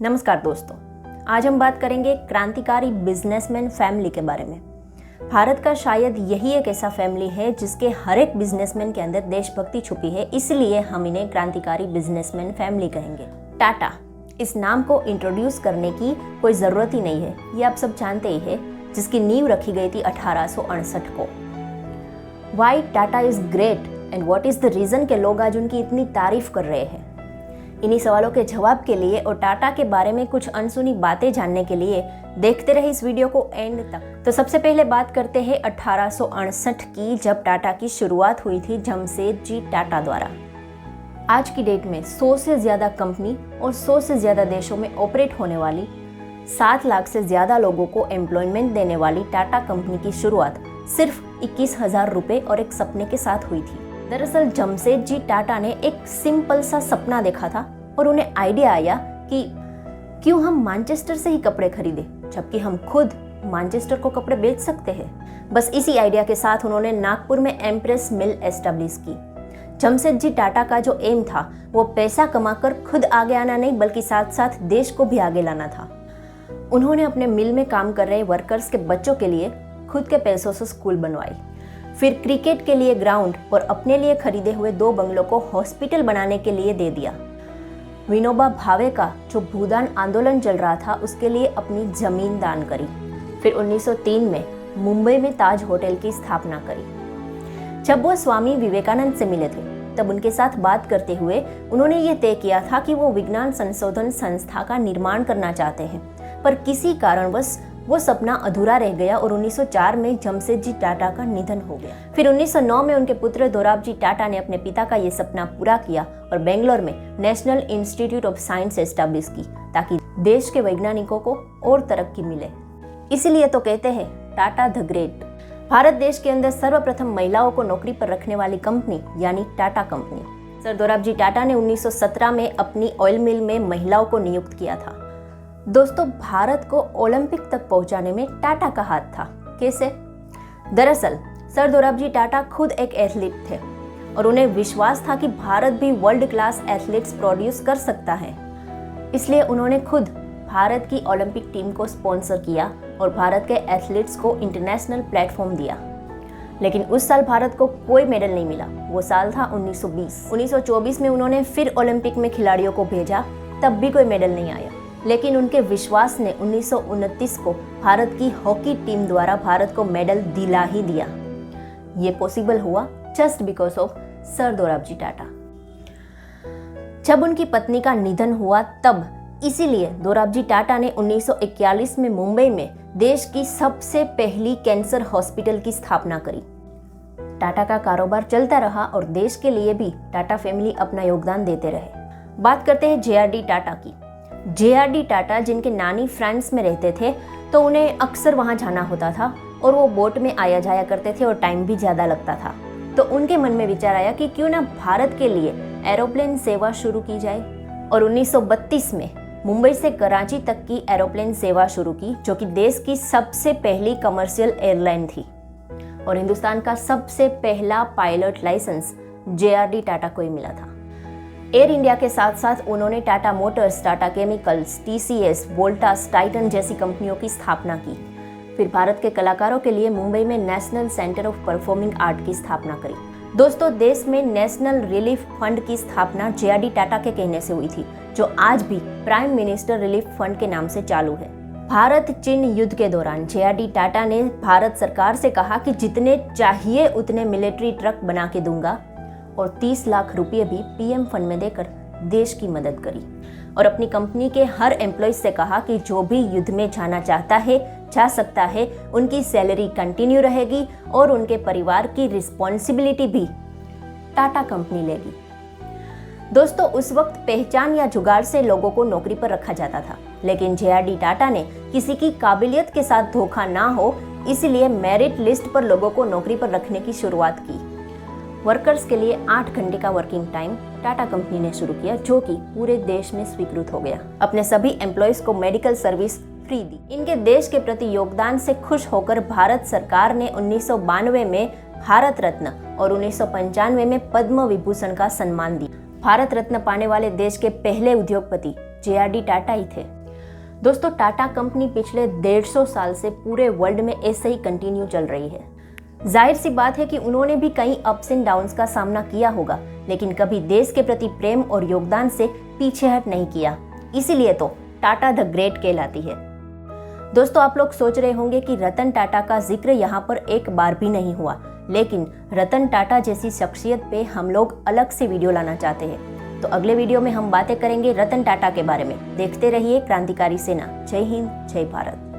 नमस्कार दोस्तों, आज हम बात करेंगे क्रांतिकारी बिजनेसमैन फैमिली के बारे में। भारत का शायद यही एक ऐसा फैमिली है जिसके हर एक बिजनेसमैन के अंदर देशभक्ति छुपी है, इसलिए हम इन्हें क्रांतिकारी बिजनेसमैन फैमिली कहेंगे। टाटा, इस नाम को इंट्रोड्यूस करने की कोई ज़रूरत ही नहीं है, ये आप सब जानते ही है, जिसकी नींव रखी गई थी 1868 को। Why Tata is great and what is the reason के लोग आज उनकी इतनी तारीफ कर रहे हैं। इन्हीं सवालों के जवाब के लिए और टाटा के बारे में कुछ अनसुनी बातें जानने के लिए देखते रहे इस वीडियो को एंड तक। तो सबसे पहले बात करते हैं 1868 की, जब टाटा की शुरुआत हुई थी जमशेदजी टाटा द्वारा। आज की डेट में 100 से ज़्यादा कंपनी और 100 से ज़्यादा देशों में ऑपरेट होने वाली 7 लाख से ज़्यादा लोगों को एम्प्लॉयमेंट देने वाली टाटा कंपनी की शुरुआत सिर्फ 21,000 रुपये और एक सपने के साथ हुई थी। दरअसल जमशेदजी टाटा ने एक सिंपल सा सपना देखा था और उन्हें आइडिया आया कि क्यों हम मैनचेस्टर से ही कपड़े खरीदें, जबकि हम खुद मैनचेस्टर को कपड़े बेच सकते हैं। बस इसी आइडिया के साथ उन्होंने नागपुर में एम्प्रेस मिल एस्टेब्लिश की। जमशेदजी टाटा का जो एम था वो पैसा कमाकर खुद आगे आना नहीं, बल्कि साथ साथ देश को भी आगे लाना था। उन्होंने अपने मिल में काम कर रहे वर्कर्स के बच्चों के लिए खुद के पैसों से स्कूल बनवाई, फिर क्रिकेट के लिए ग्राउंड और अपने लिए खरीदे हुए 2 बंगलों को हॉस्पिटल बनाने के लिए दे दिया। विनोबा भावे का जो भूदान आंदोलन चल रहा था उसके लिए अपनी जमीन दान करी। फिर 1903 में मुंबई में ताज होटल की स्थापना करी। जब वो स्वामी विवेकानंद से मिले थे तब उनके साथ बात करते हुए उन्होंने ये तय किया था कि वो विज्ञान संशोधन संस्था का निर्माण करना चाहते हैं, पर किसी कारणवश वो सपना अधूरा रह गया और 1904 में जमशेदजी टाटा का निधन हो गया। फिर 1909 में उनके पुत्र दोराबजी टाटा ने अपने पिता का ये सपना पूरा किया और बेंगलोर में national institute of science establish की, ताकि देश के वैज्ञानिकों को और तरक्की मिले। इसीलिए तो कहते हैं टाटा द ग्रेट। भारत देश के अंदर सर्वप्रथम महिलाओं को नौकरी पर रखने वाली कंपनी यानी टाटा कंपनी। सर दोराबजी टाटा ने 1917 में अपनी ऑयल मिल में महिलाओं को नियुक्त किया था। दोस्तों, भारत को ओलंपिक तक पहुंचाने में टाटा का हाथ था। कैसे? दरअसल सर दोराबजी टाटा खुद एक एथलीट थे और उन्हें विश्वास था कि भारत भी वर्ल्ड क्लास एथलीट्स प्रोड्यूस कर सकता है। इसलिए उन्होंने खुद भारत की ओलंपिक टीम को स्पॉन्सर किया और भारत के एथलीट्स को इंटरनेशनल प्लेटफॉर्म दिया। लेकिन उस साल भारत को कोई मेडल नहीं मिला। वो साल था 1920। 1924 में उन्होंने फिर ओलंपिक में खिलाड़ियों को भेजा, तब भी कोई मेडल नहीं आया। लेकिन उनके विश्वास ने 1929 को भारत की हॉकी टीम द्वारा भारत को मेडल दिला ही दिया। ये पॉसिबल हुआ just because of sir Dorabji Tata. जब उनकी पत्नी का निधन हुआ तब इसीलिए दोराबजी टाटा ने 1941 में मुंबई में देश की सबसे पहली कैंसर हॉस्पिटल की स्थापना करी। टाटा का कारोबार चलता रहा और देश के लिए भी टाटा फैमिली अपना योगदान देते रहे। बात करते हैं JRD टाटा की। JRD टाटा जिनके नानी फ्रांस में रहते थे, तो उन्हें अक्सर वहाँ जाना होता था और वो बोट में आया जाया करते थे और टाइम भी ज़्यादा लगता था। तो उनके मन में विचार आया कि क्यों ना भारत के लिए एरोप्लेन सेवा शुरू की जाए, और 1932 में मुंबई से कराची तक की एरोप्लेन सेवा शुरू की, जो कि देश की सबसे पहली कमर्शियल एयरलाइन थी और हिंदुस्तान का सबसे पहला पायलट लाइसेंस JRD टाटा को ही मिला था। एयर इंडिया के साथ साथ उन्होंने Tata Motors, Tata chemicals, TCS, Voltas, Titan जैसी कंपनियों की स्थापना की। फिर भारत के कलाकारों के लिए मुंबई में national centre of performing art की स्थापना करी। दोस्तों, देश में नेशनल रिलीफ फंड की स्थापना JRD टाटा के कहने से हुई थी, जो आज भी प्राइम मिनिस्टर रिलीफ फंड के नाम से चालू है। भारत चीन युद्ध के दौरान JRD टाटा ने भारत सरकार से कहा कि जितने चाहिए उतने मिलिट्री ट्रक बना के दूंगा, और 30 लाख रुपये भी PM फंड में देकर देश की मदद करी। और अपनी कंपनी के हर एम्प्लॉय से कहा कि जो भी युद्ध में जाना चाहता है जा सकता है, उनकी सैलरी कंटिन्यू रहेगी और उनके परिवार की रिस्पॉन्सिबिलिटी भी टाटा कंपनी लेगी। दोस्तों, उस वक्त पहचान या जुगाड़ से लोगों को नौकरी पर रखा जाता था, लेकिन JRD टाटा ने किसी की काबिलियत के साथ धोखा ना हो, इसलिए मेरिट लिस्ट पर लोगों को नौकरी पर रखने की शुरुआत की। वर्कर्स के लिए 8 घंटे का वर्किंग टाइम टाटा कंपनी ने शुरू किया, जो कि पूरे देश में स्वीकृत हो गया। अपने सभी एम्प्लॉयज को मेडिकल सर्विस फ्री दी। इनके देश के प्रति योगदान से खुश होकर भारत सरकार ने 1992 में भारत रत्न और 1995 में पद्म विभूषण का सम्मान दिया। भारत रत्न पाने वाले देश के पहले उद्योगपति JRD टाटा ही थे। दोस्तों, टाटा कंपनी पिछले 150 साल से पूरे वर्ल्ड में ऐसे ही कंटिन्यू चल रही है। जाहिर सी बात है कि उन्होंने भी कई अप्स एंड डाउन्स का सामना किया होगा, लेकिन कभी देश के प्रति प्रेम और योगदान से पीछे हट नहीं किया। इसीलिए तो टाटा द ग्रेट कहलाती है। दोस्तों, आप लोग सोच रहे होंगे कि रतन टाटा का जिक्र यहाँ पर एक बार भी नहीं हुआ, लेकिन रतन टाटा जैसी शख्सियत पे हम लोग अलग से वीडियो लाना चाहते हैं। तो अगले वीडियो में हम बातें करेंगे रतन टाटा के बारे में। देखते रहिए क्रांतिकारी सेना। जय हिंद, जय भारत।